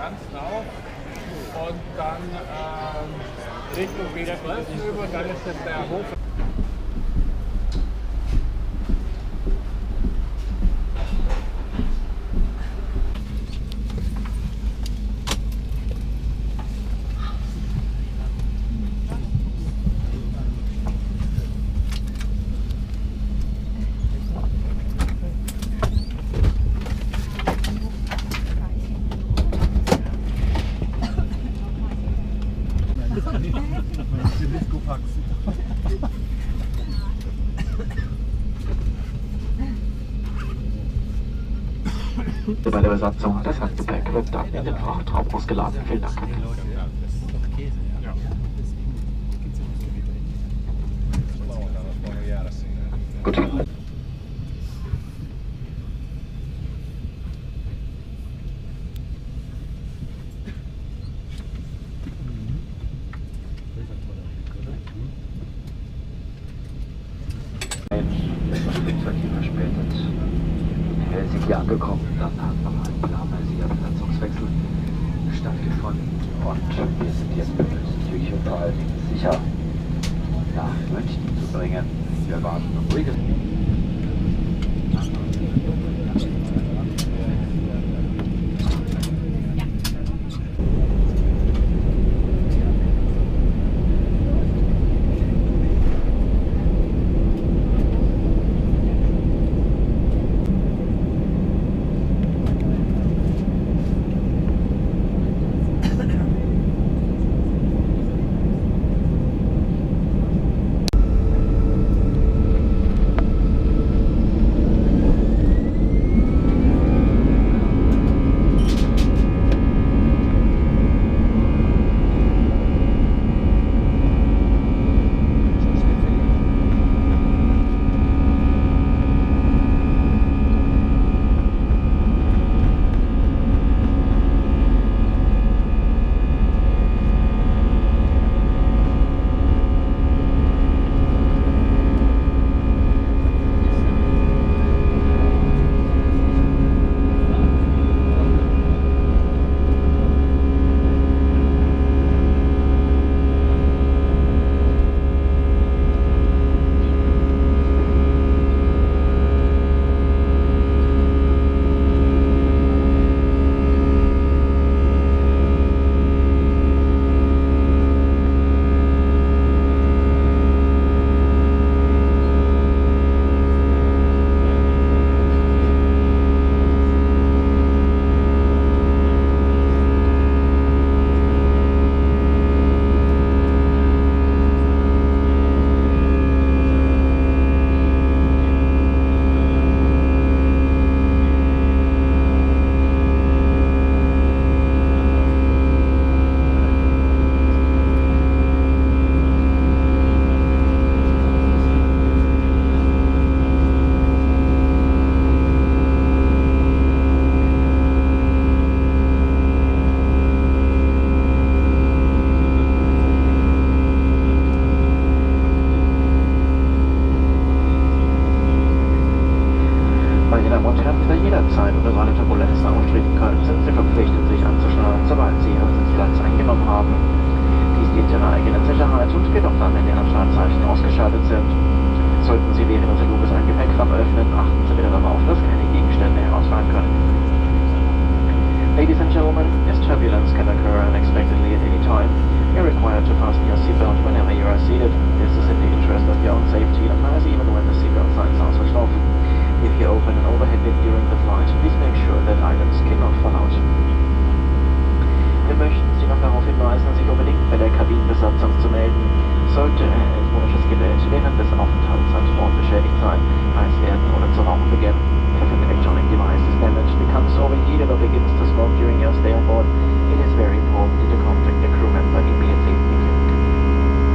tanzen auf und dann Richtung wieder über, dann ist das der Hof. Bei der Besatzung, das Handgepäck wird dann in den Frachtraum ausgeladen. Vielen Dank. Gut. Das Flugzeug hier verspätet. In Helsinki angekommen, dann hat noch ein planmäßiger Besatzungswechsel stattgefunden und wir sind jetzt bemüht, zügig und vor allen Dingen sicher nach München zu bringen. Wir erwarten ein ruhiges. Jederzeit unter einer Turbulenz auftreten können, sind Sie verpflichtet, sich anzuschnallen, sobald Sie Ihren Sitzplatz eingenommen haben. Dies dient Ihrer eigenen Sicherheit und geht auch dann, wenn die Anschnallzeichen ausgeschaltet sind. Sollten Sie während des Fluges ein Gepäckfach öffnen, achten Sie bitte darauf, dass keine Gegenstände herausfallen können. Ladies and gentlemen, as turbulence can occur unexpectedly at any time, you're required to fasten your seatbelt whenever you are seated. This is in the interest of your own safety and ours, even when the seatbelt signs are switched off. If you open an overhead bin during the flight, please make sure that items cannot fall out. Wir möchten Sie noch darauf hinweisen, sich unbedingt bei der Kabinenbesatzung zu melden. Sollte ein elektronisches Gerät während des Aufenthalts an Bord beschädigt sein, heiß werden oder zu rauchen beginnen. If an electronic device is damaged, becomes overheated or begins to smoke during your stay on board, it is very important to contact the crew member immediately. Thank you.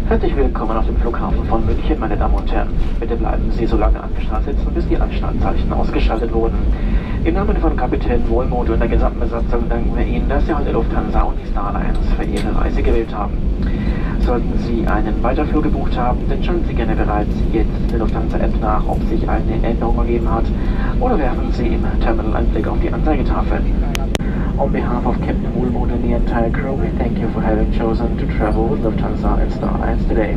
Herzlich willkommen auf dem Flughafen von München, meine Damen und Herren. Bitte bleiben Sie so lange angestarrt sitzen, bis die Anstarrzeichen ausgeschaltet wurden. Im Namen von Kapitän Wohlmuth und der gesamten Besatzung danken wir Ihnen, dass Sie heute Lufthansa und die Star Alliance für Ihre Reise gewählt haben. Sollten Sie einen Weiterflug gebucht haben, dann schauen Sie gerne bereits jetzt in der Lufthansa-App nach, ob sich eine Änderung ergeben hat, oder werfen Sie im Terminal einen Blick auf die Anzeigetafel. On behalf of Captain Wohlmuth and the entire crew, we thank you for having chosen to travel with Lufthansa and Star Alliance today.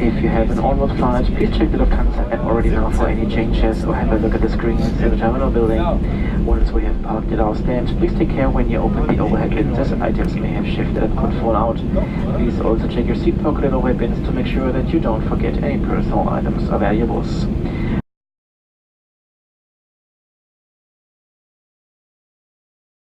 If you have an onward flight, please check the Lufthansa app already now for any changes or have a look at the screens in the terminal building. Once we have parked at our stand, please take care when you open the overhead bins as items may have shifted and could fall out. Please also check your seat pocket and overhead bins to make sure that you don't forget any personal items or valuables.